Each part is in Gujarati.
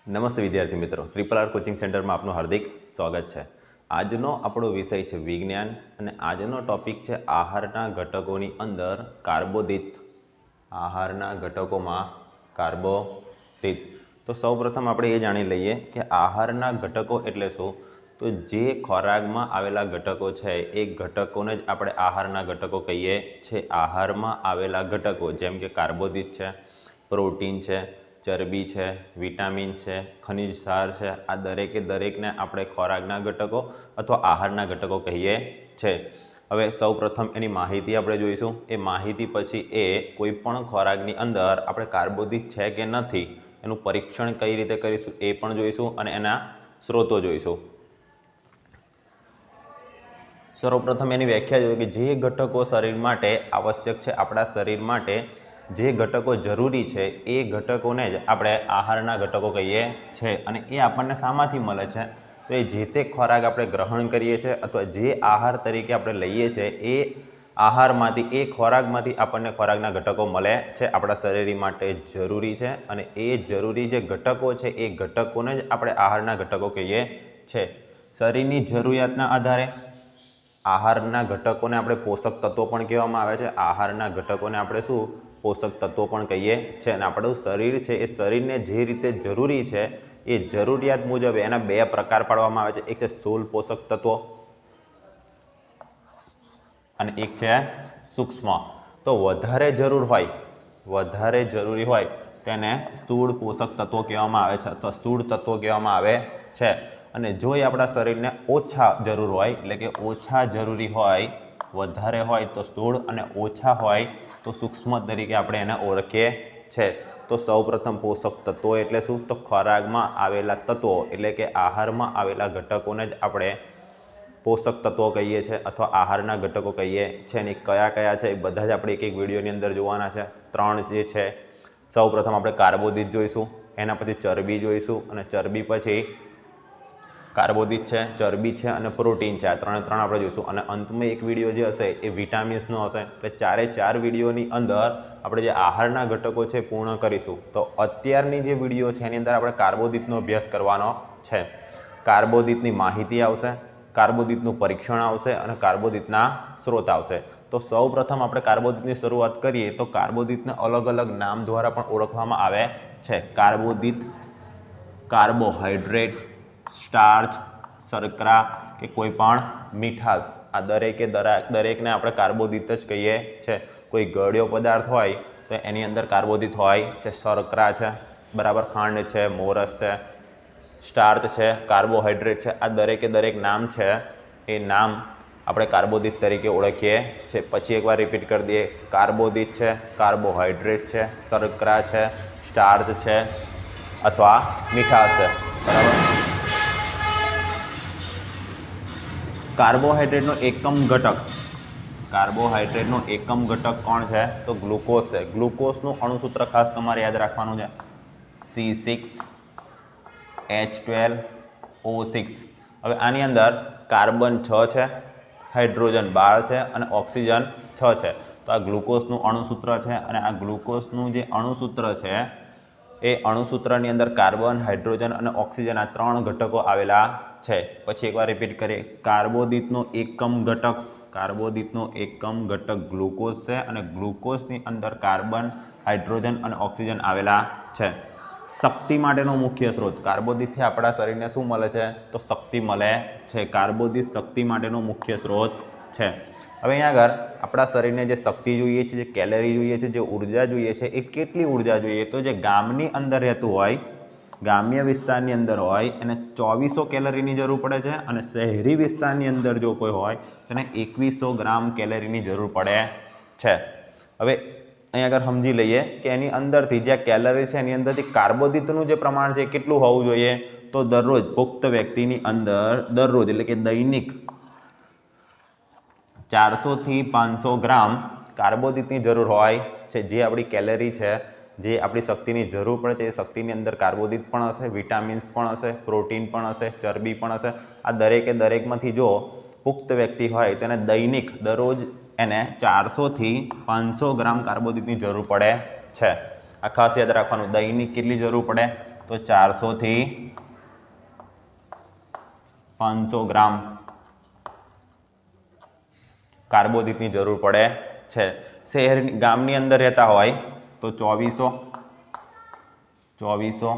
નમસ્તે વિદ્યાર્થી મિત્રો, ટ્રિપલ આર કોચિંગ સેન્ટરમાં આપનું હાર્દિક સ્વાગત છે। આજનો આપણો વિષય છે વિજ્ઞાન અને આજનો ટોપિક છે આહારના ઘટકોની અંદર કાર્બોદિત। આહારના ઘટકોમાં કાર્બોદિત। તો સૌપ્રથમ આપણે એ જાણી લઈએ કે આહારના ઘટકો એટલે શું। તો જે ખોરાકમાં આવેલા ઘટકો છે એ ઘટકોને જ આપણે આહારના ઘટકો કહીએ છીએ। આહારમાં આવેલા ઘટકો જેમ કે કાર્બોદિત છે, પ્રોટીન છે, ચરબી છે, વિટામિન છે, ખનિજ સાર છે, આ દરેકે દરેકને આપણે ખોરાકના ઘટકો અથવા આહારના ઘટકો કહીએ છીએ। હવે સૌપ્રથમ એની માહિતી આપણે જોઈશું। એ માહિતી પછી એ કોઈ પણ ખોરાકની અંદર આપણે કાર્બોદિત છે કે નથી એનું પરીક્ષણ કઈ રીતે કરીશું એ પણ જોઈશું અને એના સ્ત્રોતો જોઈશું। સર્વપ્રથમ એની વ્યાખ્યા જોઈએ કે જે ઘટકો શરીર માટે આવશ્યક છે, આપણા શરીર માટે જે ઘટકો જરૂરી છે એ ઘટકોને જ આપણે આહારના ઘટકો કહીએ છીએ। અને એ આપણને શામાંથી મળે છે? તો એ જે તે ખોરાક આપણે ગ્રહણ કરીએ છીએ અથવા જે આહાર તરીકે આપણે લઈએ છીએ એ આહારમાંથી, એ ખોરાકમાંથી આપણને ખોરાકના ઘટકો મળે છે, આપણા શરીર માટે જરૂરી છે। અને એ જરૂરી જે ઘટકો છે એ ઘટકોને જ આપણે આહારના ઘટકો કહીએ છીએ। શરીરની જરૂરિયાતના આધારે આહારના ઘટકોને આપણે પોષક તત્વો પણ કહેવામાં આવે છે। આહારના ઘટકોને આપણે શું? પોષક તત્વો પણ કહીએ છીએ। અને આપણું શરીર છે એ શરીરને જે રીતે જરૂરી છે એ જરૂરિયાત મુજબ એના બે પ્રકાર પાડવામાં આવે છે। એક છે સ્થૂળ પોષક તત્વો અને એક છે સૂક્ષ્મ। તો વધારે જરૂરી હોય તેને સ્થૂળ પોષક તત્વો કહેવામાં આવે છે અથવા સ્થૂળ તત્વો કહેવામાં આવે છે। અને જો એ આપણા શરીરને ઓછા જરૂર હોય એટલે કે ઓછા જરૂરી હોય, વધારે હોય તો સ્થૂળ અને ઓછા હોય તો સૂક્ષ્મ તરીકે આપણે એને ઓળખીએ છીએ। તો સૌપ્રથમ પોષક તત્વો એટલે શું? તો ખોરાકમાં આવેલા તત્વો એટલે કે આહારમાં આવેલા ઘટકોને જ આપણે પોષક તત્વો કહીએ છીએ અથવા આહારના ઘટકો કહીએ છીએ। અને કયા કયા છે એ બધા જ આપણે એક એક વિડીયોની અંદર જોવાના છે। ત્રણ જે છે, સૌપ્રથમ આપણે કાર્બોદિત જોઈશું, એના પછી ચરબી જોઈશું અને ચરબી પછી કાર્બોદિત છે, ચરબી છે અને પ્રોટીન છે, આ ત્રણ આપણે જોઈશું। અને અંતમાં એક વિડીયો જે હશે એ વિટામિન્સનો હશે। એટલે ચારે ચાર વિડીયોની અંદર આપણે જે આહારના ઘટકો છે પૂર્ણ કરીશું। તો અત્યારની જે વિડીયો છે એની અંદર આપણે કાર્બોદિતનો અભ્યાસ કરવાનો છે। કાર્બોદિતની માહિતી આવશે, કાર્બોદિતનું પરીક્ષણ આવશે અને કાર્બોદિતના સ્ત્રોત આવશે। તો સૌપ્રથમ આપણે કાર્બોદિતની શરૂઆત કરીએ તો કાર્બોદિતને અલગ અલગ નામ દ્વારા પણ ઓળખવામાં આવે છે। કાર્બોદિત, કાર્બોહાઈડ્રેટ, સ્ટાર્ચ, શર્કરા કે કોઈ પણ મીઠાશ, આ દરેકને આપણે કાર્બોદિત જ કહીએ છીએ। કોઈ ગળ્યો પદાર્થ હોય તો એની અંદર કાર્બોદિત હોય છે। શર્કરા છે, બરાબર, ખાંડ છે, મોરસ છે, સ્ટાર્ચ છે, કાર્બોહાઈડ્રેટ છે, આ દરેકે દરેક નામ છે એ નામ આપણે કાર્બોદિત તરીકે ઓળખીએ છીએ। પછી એકવાર રિપીટ કરી દઈએ, કાર્બોદિત છે, કાર્બોહાઈડ્રેટ છે, શર્કરા છે, સ્ટાર્ચ છે અથવા મીઠાશ છે, બરાબર। કાર્બોહાઈડ્રેટનો એકમ ઘટક કોણ છે? તો ગ્લુકોઝ છે। ગ્લુકોઝનું અણુસૂત્ર ખાસ તમારે યાદ રાખવાનું છે, C6H12O6। હવે આની અંદર કાર્બન 6 છે, હાઇડ્રોજન 12 છે અને ઓક્સિજન 6 છે। તો આ ગ્લુકોઝનું અણુસૂત્ર છે અને આ ગ્લુકોઝનું જે અણુસૂત્ર છે એ અણુસૂત્રની અંદર કાર્બન, હાઇડ્રોજન અને ઓક્સિજન આ ત્રણ ઘટકો આવેલા છે। પછી એકવાર રિપીટ કરીએ, કાર્બોદિતનો એકમ ઘટક ગ્લુકોઝ છે અને ગ્લુકોઝની અંદર કાર્બન, હાઇડ્રોજન અને ઓક્સિજન આવેલા છે। શક્તિ માટેનો મુખ્ય સ્ત્રોત, કાર્બોદિતથી આપણા શરીરને શું મળે છે? તો શક્તિ મળે છે। કાર્બોદિત શક્તિ માટેનો મુખ્ય સ્ત્રોત છે। હવે અહીંયા આગળ આપણા શરીરને જે શક્તિ જોઈએ છે, જે કેલરી જોઈએ છે, જે ઉર્જા જોઈએ છે, એ કેટલી ઉર્જા જોઈએ? તો જે ગામની અંદર રહેતું હોય, ગ્રામ્ય વિસ્તારની અંદર હોય એને 2400 કેલરીની જરૂર પડે છે અને શહેરી વિસ્તારની અંદર જો કોઈ હોય તેને 2100 ગ્રામ કેલરીની જરૂર પડે છે। હવે અહીંયા આગળ સમજી લઈએ કે એની અંદરથી જે કેલરી છે એની અંદરથી કાર્બોદિતનું જે પ્રમાણ છે કેટલું હોવું જોઈએ? તો દરરોજ પુખ્ત વ્યક્તિની અંદર દરરોજ એટલે કે દૈનિક 400 થી 500 ગ્રામ કાર્બોદિતની જરૂર હોય છે। જે આપણી કેલરી છે, જે આપણી શક્તિની જરૂર પડે છે એ શક્તિની અંદર કાર્બોદિત પણ હશે, વિટામિન્સ પણ હશે, પ્રોટીન પણ હશે, ચરબી પણ હશે। આ દરેકે દરેકમાંથી જો પુખ્ત વ્યક્તિ હોય તેને દૈનિક દરરોજ એને 400 થી 500 ગ્રામ કાર્બોદિતની જરૂર પડે છે। આ ખાસ યાદ રાખવાનું, દૈનિક કેટલી જરૂર પડે? તો 400 થી 500 ગ્રામ કાર્બોદિતની જરૂર પડે છે. શહેર ગામની અંદર રહેતા હોય તો 2400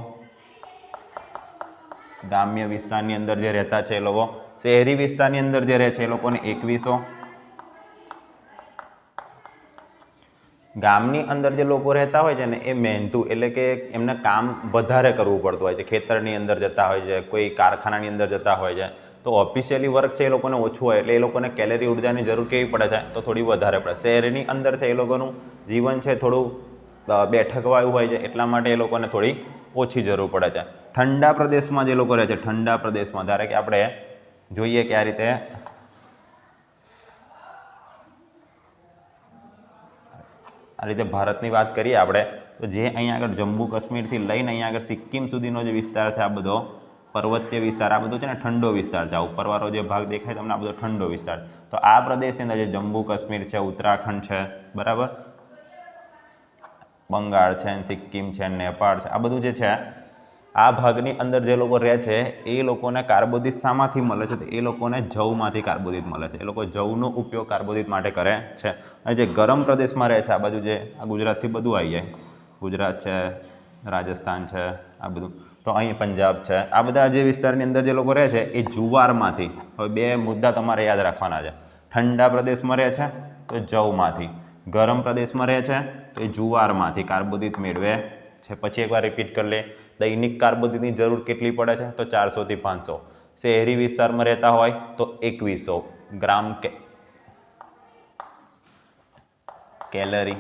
ગ્રામ્ય વિસ્તારની અંદર જે રહેતા છે એ લોકો, શહેરી વિસ્તારની અંદર જે રહે છે એ લોકોને 2100. ગામની અંદર જે લોકો રહેતા હોય છે ને એ મહેનતુ એટલે કે એમને કામ વધારે કરવું પડતું હોય છે, ખેતરની અંદર જતા હોય છે, કોઈ કારખાનાની અંદર જતા હોય છે, તો ઓફિશિયલી વર્ક છે એ લોકોને ઓછું હોય એટલે એ લોકોને કેલરી ઉર્જાની જરૂર કેવી પડે છે તો થોડી વધારે પડે. શહેરની અંદર છે એ લોકોનું જીવન છે થોડું બેઠકવાળું હોય છે એટલા માટે એ લોકોને થોડી ઓછી જરૂર પડે છે. ઠંડા પ્રદેશમાં જે લોકો રહે છે, ઠંડા પ્રદેશમાં ધારે કે આપણે જોઈએ કે આ રીતે ભારતની વાત કરીએ આપણે તો જે અહીંયા આગળ જમ્મુ કાશ્મીરથી લઈને અહીંયા આગળ સિક્કિમ સુધીનો જે વિસ્તાર છે આ બધો પર્વતીય વિસ્તાર, આ બધો છે ને ઠંડો વિસ્તાર છે. આ ઉપરવાળો જે ભાગ દેખાય તમને આ બધો ઠંડો વિસ્તાર. તો આ પ્રદેશની અંદર જે જમ્મુ કાશ્મીર છે, ઉત્તરાખંડ છે, બરાબર, બંગાળ છે, સિક્કિમ છે, નેપાળ છે, આ બધું જે છે આ ભાગની અંદર જે લોકો રહે છે એ લોકોને કાર્બોદિત શામાંથી મળે છે તો એ લોકોને જવમાંથી કાર્બોદિત મળે છે. એ લોકો જવનો ઉપયોગ કાર્બોદિત માટે કરે છે. અને જે ગરમ પ્રદેશમાં રહે છે આ બાજુ જે આ ગુજરાતથી બધું આવી જાય, ગુજરાત છે, રાજસ્થાન છે, આ બધું, તો અહીં પંજાબ છે, આ બધા જે વિસ્તારની અંદર જે લોકો રહે છે એ જુવારમાંથી. હવે બે મુદ્દા તમારે યાદ રાખવાના છે. ઠંડા પ્રદેશમાં રહે છે તો જવમાંથી, ગરમ પ્રદેશમાં રહે છે તો એ જુવારમાંથી કાર્બોદિત મેળવે છે. પછી એકવાર રિપીટ કરી લે, દૈનિક કાર્બોદિતની જરૂર કેટલી પડે છે તો 400 થી 500. શહેરી વિસ્તારમાં રહેતા હોય તો 2100 ગ્રામ કેલરી.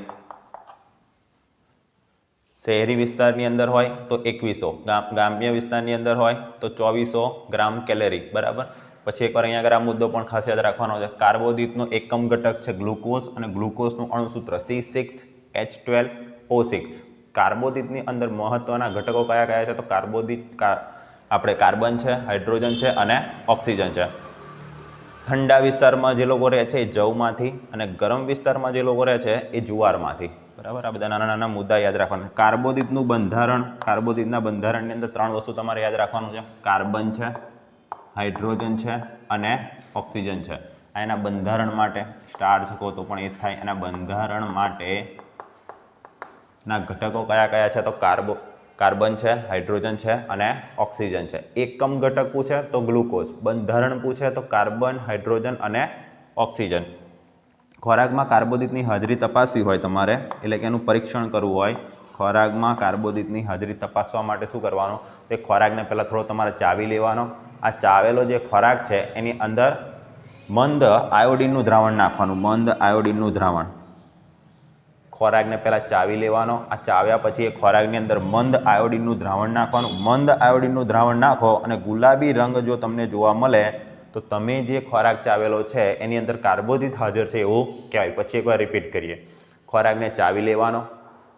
શહેરી વિસ્તારની અંદર હોય તો 2100, ગ્રામ્ય વિસ્તારની અંદર હોય તો 2400 ગ્રામ કેલરી, બરાબર. પછી એકવાર અહીંયા આગળ આ મુદ્દો પણ ખાસ યાદ રાખવાનો છે. કાર્બોદિતનો એકમ ઘટક છે ગ્લુકોઝ અને ગ્લુકોઝનું અણુસૂત્ર C6H12O6. કાર્બોદિતની અંદર મહત્વના ઘટકો કયા કયા છે તો આપણે કાર્બન છે, હાઇડ્રોજન છે અને ઓક્સિજન છે. ઠંડા વિસ્તારમાં જે લોકો રહે છે એ જવમાંથી અને ગરમ વિસ્તારમાં જે લોકો રહે છે એ જુવારમાંથી, બરાબર. આ બધા નાના નાના મુદ્દા યાદ રાખવાના. કાર્બોદિતનું બંધારણ, કાર્બોદિતના બંધારણની અંદર 3 વસ્તુ તમારે યાદ રાખવાનું છે. કાર્બન છે, હાઇડ્રોજન છે અને ઓક્સિજન છે. આ એના બંધારણ માટે સ્ટાર્ચ કહો તો પણ એ જ થાય. એના બંધારણ માટે ના ઘટકો કયા કયા છે તો કાર્બન છે, હાઇડ્રોજન છે અને ઓક્સિજન છે. એકમ ઘટક પૂછે તો ગ્લુકોઝ, બંધારણ પૂછે તો કાર્બન, હાઇડ્રોજન અને ઓક્સિજન. ખોરાકમાં કાર્બોદિતની હાજરી તપાસવી હોય તમારે, એટલે કે એનું પરીક્ષણ કરવું હોય, ખોરાકમાં કાર્બોદિતની હાજરી તપાસવા માટે શું કરવાનું, તે ખોરાકને પહેલાં થોડો તમારે ચાવી લેવાનો. આ ચાવેલો જે ખોરાક છે એની અંદર મંદ આયોડિનનું દ્રાવણ નાખવાનું, મંદ આયોડિનનું દ્રાવણ. ખોરાકને પહેલાં ચાવી લેવાનો. આ ચાવ્યા પછી એ ખોરાકની અંદર મંદ આયોડિનનું દ્રાવણ નાખવાનું. મંદ આયોડિનનું દ્રાવણ નાખો અને ગુલાબી રંગ જો તમને જોવા મળે તો તમે જે ખોરાક ચાવેલો છે એની અંદર કાર્બોદિત હાજર છે એવું કહેવાય. પછી એકવાર રિપીટ કરીએ. ખોરાકને ચાવી લેવાનો.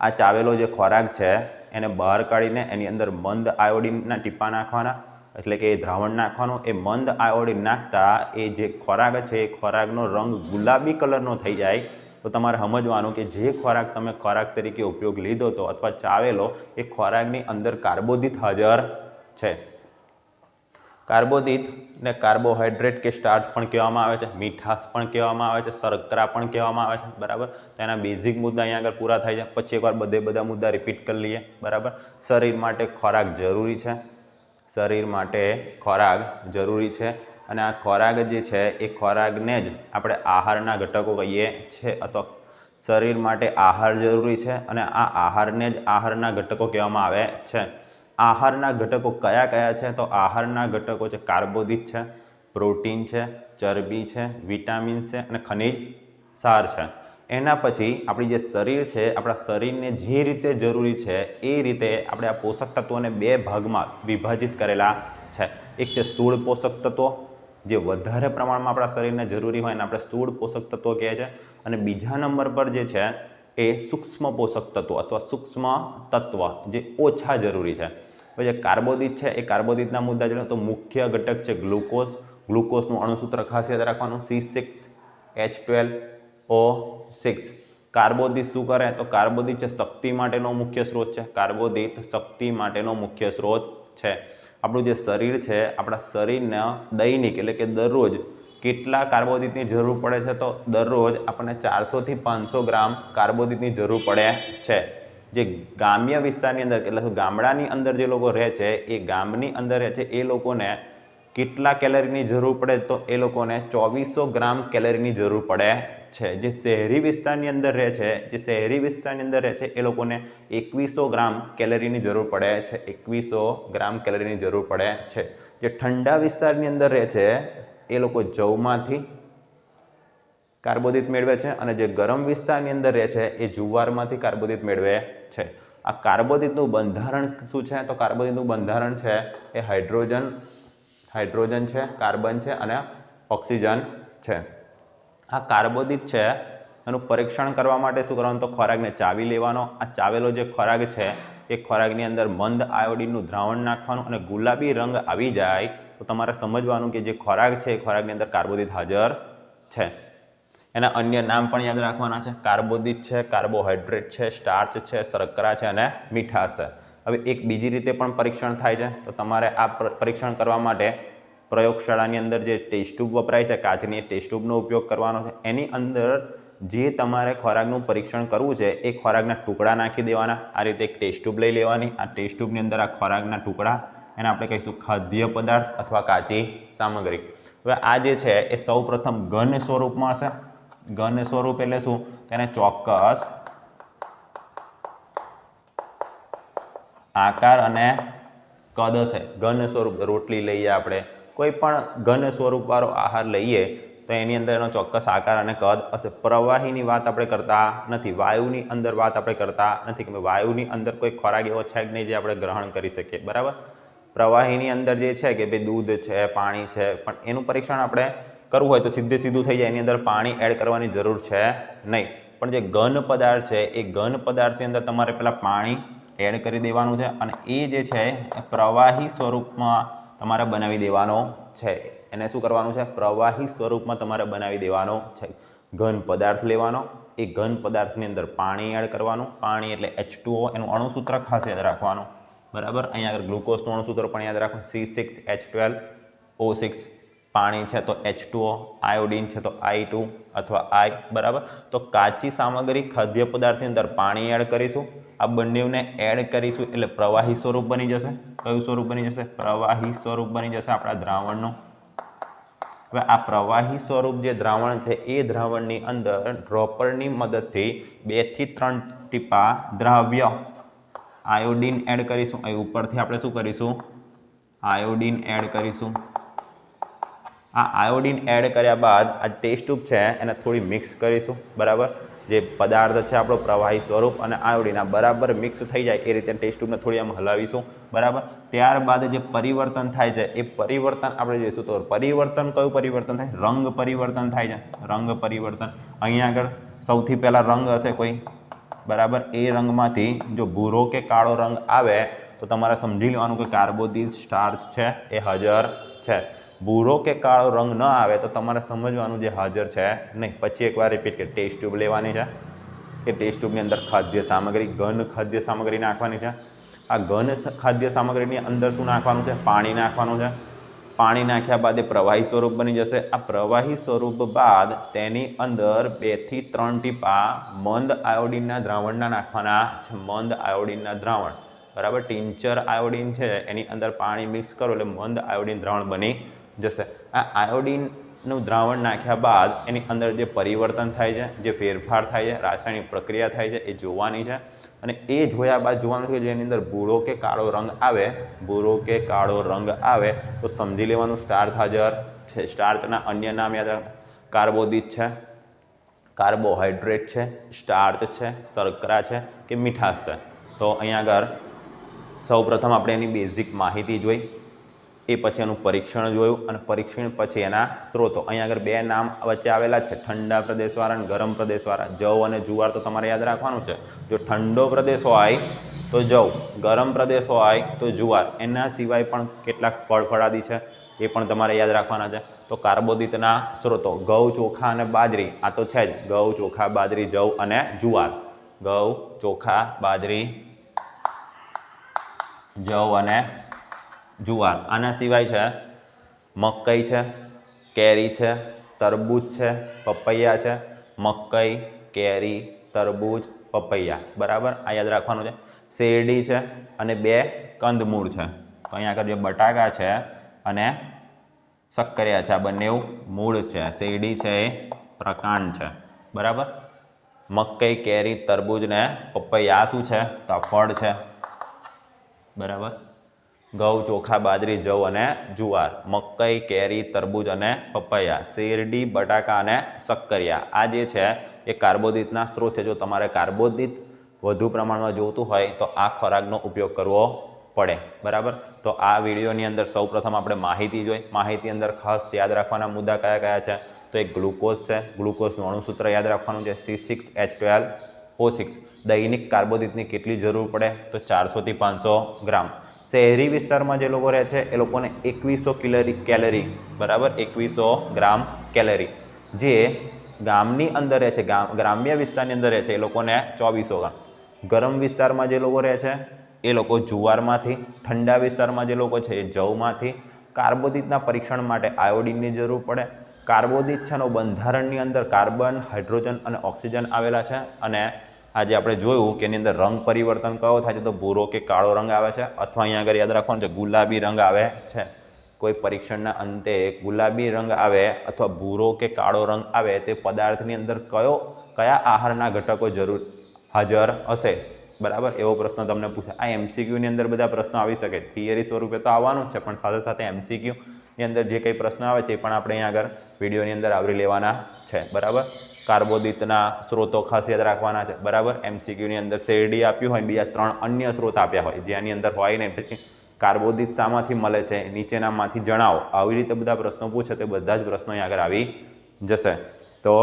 આ ચાવેલો જે ખોરાક છે એને બહાર કાઢીને એની અંદર મંદ આયોડિનના ટીપા નાખવાના, એટલે કે એ દ્રાવણ નાખવાનું. એ મંદ આયોડિન નાખતા એ જે ખોરાક છે એ ખોરાકનો રંગ ગુલાબી કલરનો થઈ જાય. તો તમારે સમજવાનું કે જે ખોરાક તમે ખોરાક તરીકે ઉપયોગ લીધો હતો અથવા ચાવેલો એ ખોરાકની અંદર કાર્બોદિત હાજર છે. કાર્બોદિત ને કાર્બોહાઈડ્રેટ કે સ્ટાર્ચ પણ કહેવામાં આવે છે, મીઠાશ પણ કહેવામાં આવે છે, શર્કરા પણ કહેવામાં આવે છે, બરાબર. તો એના બેઝિક મુદ્દા અહીંયા આગળ પૂરા થાય છે. પછી એકવાર બધા મુદ્દા રિપીટ કરી લઈએ, બરાબર. શરીર માટે ખોરાક જરૂરી છે, શરીર માટે ખોરાક જરૂરી છે અને આ ખોરાક જે છે એ ખોરાકને જ આપણે આહારના ઘટકો કહીએ છીએ. અથવા શરીર માટે આહાર જરૂરી છે અને આ આહારને જ આહારના ઘટકો કહેવામાં આવે છે. આહારના ઘટકો કયા કયા છે તો આહારના ઘટકો છે કાર્બોદિત છે, પ્રોટીન છે, ચરબી છે, વિટામિન છે અને ખનિજ સાર છે. એના પછી આપણી જે શરીર છે, આપણા શરીરને જે રીતે જરૂરી છે એ રીતે આપણે આ પોષક તત્વોને 2 ભાગમાં વિભાજિત કરેલા છે. એક છે સ્થૂળ પોષક તત્વો, જે વધારે પ્રમાણમાં આપણા શરીરને જરૂરી હોય એને આપણે સ્થૂળ પોષક તત્વો કહે છે. અને બીજા નંબર પર જે છે એ સૂક્ષ્મ પોષક તત્વો અથવા સૂક્ષ્મ તત્વ જે ઓછા જરૂરી છે. હવે જે કાર્બોદિત છે એ કાર્બોદિતના મુદ્દા જોઈએ તો મુખ્ય ઘટક છે ગ્લુકોઝ. ગ્લુકોઝનું અણુસૂત્ર ખાસ યાદ રાખવાનું C6H12O6. કાર્બોદિત શું કરે? તો કાર્બોદિત છે શક્તિ માટેનો મુખ્ય સ્ત્રોત છે. કાર્બોદિત શક્તિ માટેનો મુખ્ય સ્ત્રોત છે. આપણું જે શરીર છે, આપણા શરીરને દૈનિક એટલે કે દરરોજ કેટલા કાર્બોદિતની જરૂર પડે છે? તો દરરોજ આપણને 400 થી 500 ગ્રામ કાર્બોદિતની જરૂર પડે છે. જે ગ્રામ્ય વિસ્તારની અંદર એટલે ગામડાની અંદર જે લોકો રહે છે, એ ગામની અંદર રહે છે, એ લોકોને કેટલા કેલરીની જરૂર પડે? તો એ લોકોને 2400 ગ્રામ કેલરીની જરૂર પડે છે. જે શહેરી વિસ્તારની અંદર રહે છે, એ લોકોને 2100 ગ્રામ કેલરીની જરૂર પડે છે. 2100 ગ્રામ કેલરીની જરૂર પડે છે. જે ઠંડા વિસ્તારની અંદર રહે છે, એ લોકો જવમાંથી કાર્બોદિત મેળવે છે, અને જે ગરમ વિસ્તારની અંદર રહે છે, એ જુવારમાંથી કાર્બોદિત મેળવે છે. આ કાર્બોદિતનું બંધારણ શું છે? તો કાર્બોદિતનું બંધારણ છે એ હાઇડ્રોજન છે, કાર્બન છે અને ઓક્સિજન છે. આ કાર્બોદિત છે એનું પરીક્ષણ કરવા માટે શું કરવાનું? તો ખોરાકને ચાવી લેવાનો. આ ચાવેલો જે ખોરાક છે, એ ખોરાકની અંદર મંદ આયોડીનનું દ્રાવણ નાખવાનું, અને ગુલાબી રંગ આવી જાય તો તમારે સમજવાનું કે જે ખોરાક છે, એ ખોરાકની અંદર કાર્બોદિત હાજર છે. એના અન્ય નામ પણ યાદ રાખવાના છે. કાર્બોદિત છે, કાર્બોહાઈડ્રેટ છે, સ્ટાર્ચ છે, શર્કરા છે અને મીઠાશ છે. હવે એક બીજી રીતે પણ પરીક્ષણ થાય છે. તો તમારે આ પરીક્ષણ કરવા માટે પ્રયોગશાળાની અંદર જે ટેસ્ટ ટ્યુબ વપરાય છે, કાચની ટેસ્ટ ટ્યુબનો ઉપયોગ કરવાનો છે. એની અંદર જે તમારે ખોરાકનું પરીક્ષણ કરવું છે, એ ખોરાકના ટુકડા નાખી દેવાના. આ રીતે એક ટેસ્ટ ટ્યુબ લઈ લેવાની. આ ટેસ્ટ ટ્યુબની અંદર આ ખોરાકના ટુકડા, એને આપણે કહીશું ખાદ્ય પદાર્થ અથવા કાચી સામગ્રી. હવે આ જે છે એ સૌ પ્રથમ ઘન સ્વરૂપમાં હશે. ઘન સ્વરૂપ એટલે શું? તેને ચોક્કસ આકાર અને કદ હશે. ઘન સ્વરૂપ, રોટલી લઈએ આપણે, કોઈ પણ ઘન સ્વરૂપવાળો આહાર લઈએ તો એની અંદર એનો ચોક્કસ આકાર અને કદ હશે. પ્રવાહીની વાત આપણે કરતા નથી, વાયુની અંદર વાત આપણે કરતા નથી કે વાયુની અંદર કોઈ ખોરાક એવો છે કે નહીં જે આપણે ગ્રહણ કરી શકીએ, બરાબર. પ્રવાહીની અંદર જે છે કે ભાઈ દૂધ છે, પાણી છે, પણ એનું પરીક્ષણ આપણે કરવું હોય તો સીધું થઈ જાય. એની અંદર પાણી એડ કરવાની જરૂર છે નહીં. પણ જે ઘન પદાર્થ છે, એ ઘન પદાર્થની અંદર તમારે પહેલાં પાણી એડ કરી દેવાનું છે, અને એ જે છે એ પ્રવાહી સ્વરૂપમાં તમારે બનાવી દેવાનો છે. એને શું કરવાનું છે? પ્રવાહી સ્વરૂપમાં તમારે બનાવી દેવાનો છે. ઘન પદાર્થ લેવાનો, એ ઘન પદાર્થની અંદર પાણી એડ કરવાનું. પાણી એટલે H2O, એનું અણુસૂત્ર ખાસ યાદ રાખવાનું, બરાબર. અહીંયા આગળ ગ્લુકોઝનું અણુસૂત્ર પણ યાદ રાખવાનું, C6H12O6. પાણી છે તો H2O, આયોડીન છે તો I2 અથવા I, બરાબર. તો કાચી સામગ્રી ખાદ્ય પદાર્થની અંદર પાણી એડ કરીશું. આ બંનેને એડ કરીશું એટલે પ્રવાહી સ્વરૂપ બની જશે. કયું સ્વરૂપ બની જશે? પ્રવાહી સ્વરૂપ બની જશે આપણા દ્રાવણનું. હવે આ પ્રવાહી સ્વરૂપ જે દ્રાવણ છે, એ દ્રાવણની અંદર ડ્રોપરની મદદથી 2 થી 3 ટીપા દ્રાવ્ય આયોડીન એડ કરીશું. અહીં ઉપરથી આપણે શું કરીશું? આયોડીન એડ કરીશું. આ આયોડીન એડ કર્યા બાદ આ ટેસ્ટ ટ્યુબ છે એને થોડી મિક્સ કરીશું, બરાબર. જે પદાર્થ છે આપણો પ્રવાહી સ્વરૂપ અને આયોડીન આ બરાબર મિક્સ થઈ જાય એ રીતે ટેસ્ટ ટ્યુબને થોડી આમ હલાવીશું, બરાબર. ત્યારબાદ જે પરિવર્તન થાય છે એ પરિવર્તન આપણે જોઈશું. તો પરિવર્તન કયું પરિવર્તન થાય? રંગ પરિવર્તન થાય છે. રંગ પરિવર્તન અહીંયા આગળ સૌથી પહેલાં રંગ હશે કોઈ, બરાબર. એ રંગમાંથી જો ભૂરો કે કાળો રંગ આવે તો તમારે સમજી લેવાનું કે કાર્બોદિત સ્ટાર્ચ છે એ હાજર છે. ભૂરો કે કાળો રંગ ન આવે તો તમારે સમજવાનું જે હાજર છે નહીં. પછી એકવાર રિપીટ કે ટેસ્ટ ટ્યુબ લેવાની છે. એ ટેસ્ટ ટ્યુબની અંદર ખાદ્ય સામગ્રી, ઘન ખાદ્ય સામગ્રી નાખવાની છે. આ ઘન ખાદ્ય સામગ્રીની અંદર શું નાખવાનું છે? પાણી નાખવાનું છે. પાણી નાખ્યા બાદ એ પ્રવાહી સ્વરૂપ બની જશે. આ પ્રવાહી સ્વરૂપ બાદ તેની અંદર 2 થી 3 ટીપા મંદ આયોડીનના દ્રાવણના નાખવાના છે. મંદ આયોડીનના દ્રાવણ, બરાબર. ટિંચર આયોડીન છે એની અંદર પાણી મિક્સ કરો એટલે મંદ આયોડીન દ્રાવણ બની જશે. આ આયોડીનનું દ્રાવણ નાખ્યા બાદ એની અંદર જે પરિવર્તન થાય છે, જે ફેરફાર થાય છે, રાસાયણિક પ્રક્રિયા થાય છે, એ જોવાની છે. અને એ જોયા બાદ જોવાનું છે કે જેની અંદર ભૂરો કે કાળો રંગ આવે, ભૂરો કે કાળો રંગ આવે તો સમજી લેવાનું સ્ટાર્ચ હાજર છે. સ્ટાર્ચના અન્ય નામ યાદ રાખ. કાર્બોદિત છે, કાર્બોહાઈડ્રેટ છે, સ્ટાર્ચ છે, શર્કરા છે કે મીઠાશ છે. તો અહીંયા આગળ સૌ પ્રથમ આપણે એની બેઝિક માહિતી જોઈ, એ પછી એનું પરીક્ષણ જોયું, અને પરીક્ષણ પછી એના સ્ત્રોતો. અહીંયા આગળ 2 નામ વચ્ચે આવેલા જ છે, ઠંડા પ્રદેશવાળા અને ગરમ પ્રદેશવાળા. જવ અને જુવાર તો તમારે યાદ રાખવાનું છે. જો ઠંડો પ્રદેશ હોય તો જવ, ગરમ પ્રદેશ હોય તો જુવાર. એના સિવાય પણ કેટલાક ફળફળાદી છે, એ પણ તમારે યાદ રાખવાના છે. તો કાર્બોદિતના સ્ત્રોતો ઘઉં, ચોખા અને બાજરી, આ તો છે જ, ઘઉં, ચોખા, બાજરી, જવ અને જુવાર. ઘઉં, ચોખા, બાજરી, જવ અને જુવાર. આના સિવાય છે મકઈ છે, કેરી છે, તરબૂચ છે, પપૈયા છે. મકઈ, કેરી, તરબૂચ, પપૈયા, બરાબર, આ યાદ રાખવાનું છે. શેરડી છે અને 2 કંદમૂળ છે. તો અહીંયા આગળ જે બટાકા છે અને શક્કરિયા છે, આ બંને મૂળ છે. શેરડી છે એ પ્રકાંડ છે, બરાબર. મકઈ, કેરી, તરબૂચ ને પપૈયા શું છે? તો ફળ છે, બરાબર. ઘઉં, ચોખા, બાજરી, જવ અને જુવાર. મકઈ, કેરી, તરબૂચ અને પપૈયા. શેરડી, બટાકા અને શક્કરિયા. આ જે છે એ કાર્બોદિતના સ્ત્રોત છે. જો તમારે કાર્બોદિત વધુ પ્રમાણમાં જોઈતું હોય તો આ ખોરાકનો ઉપયોગ કરવો પડે, બરાબર. તો આ વિડીયોની અંદર સૌપ્રથમ આપણે માહિતી જોઈ. માહિતી અંદર ખાસ યાદ રાખવાના મુદ્દા કયા કયા છે? તો એક ગ્લુકોઝ છે, ગ્લુકોઝનું અણુસૂત્ર યાદ રાખવાનું છે, C6H12O6. દૈનિક કાર્બોદિતની કેટલી જરૂર પડે? તો 400 થી 500 ગ્રામ. શહેરી વિસ્તારમાં જે લોકો રહે છે એ લોકોને 2100 કેલરી, બરાબર, 2100 ગ્રામ કેલરી. જે ગામની અંદર રહે છે, ગ્રામ્ય વિસ્તારની અંદર રહે છે, એ લોકોને 2400 ગ્રામ. ગરમ વિસ્તારમાં જે લોકો રહે છે એ લોકો જુવારમાંથી, ઠંડા વિસ્તારમાં જે લોકો છે એ જવમાંથી. કાર્બોદિતના પરીક્ષણ માટે આયોડિનની જરૂર પડે. કાર્બોદિત છે એનો બંધારણની અંદર કાર્બન, હાઇડ્રોજન અને ઓક્સિજન આવેલા છે. અને આજે આપણે જોયું કે એની અંદર રંગ પરિવર્તન કયો થાય છે? તો ભૂરો કે કાળો રંગ આવે છે, અથવા અહીંયા આગળ યાદ રાખવાનું છે ગુલાબી રંગ આવે છે. કોઈ પરીક્ષણના અંતે ગુલાબી રંગ આવે અથવા ભૂરો કે કાળો રંગ આવે તે પદાર્થની અંદર કયા આહારના ઘટકો હાજર હશે, બરાબર, એવો પ્રશ્ન તમને પૂછે. આ MCQની અંદર બધા પ્રશ્નો આવી શકે. થિયરી સ્વરૂપે તો આવવાનું જ છે, પણ સાથે સાથે MCQની અંદર જે કંઈ પ્રશ્નો આવે છે એ પણ આપણે અહીંયા આગળ વિડીયોની અંદર આવરી લેવાના છે, બરાબર. કાર્બોદિતના સ્ત્રોતો ખાસ યાદ રાખવાના છે, બરાબર. MCQની અંદર શેરડી આપ્યું હોય, બીજા 3 અન્ય સ્ત્રોત આપ્યા હોય, જેની અંદર હોય ને પછી કાર્બોદિત શામાંથી મળે છે, નીચેનામાંથી જણાવો. આવી રીતે બધા પ્રશ્નો પૂછે તે બધા જ પ્રશ્નો અહીં આગળ આવી જશે. તો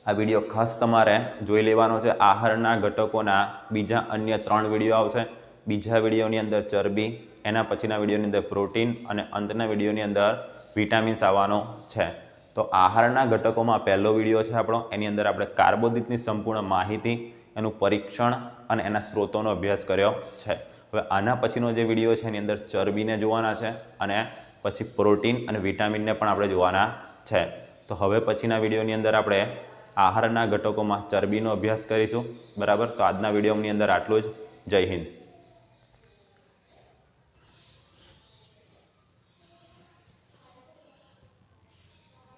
આ વિડીયો ખાસ તમારે જોઈ લેવાનો છે. આહારના ઘટકોના બીજા અન્ય 3 વિડીયો આવશે. બીજા વિડીયોની અંદર ચરબી, એના પછીના વિડીયોની અંદર પ્રોટીન અને અંતના વિડીયોની અંદર વિટામિન્સ આવવાનો છે. તો આહારના ઘટકોમાં પહેલો વિડીયો છે આપણો, એની અંદર આપણે કાર્બોદિતની સંપૂર્ણ માહિતી, એનું પરીક્ષણ અને એના સ્ત્રોતોનો અભ્યાસ કર્યો છે. હવે આના પછીનો જે વિડીયો છે એની અંદર ચરબીને જોવાના છે અને પછી પ્રોટીન અને વિટામિનને પણ આપણે જોવાના છે. તો હવે પછીના વિડીયોની અંદર આપણે આહારના ઘટકોમાં ચરબીનો અભ્યાસ કરીશું, બરાબર. તો આજના વિડીયોની અંદર આટલું જ. જય હિન્દ.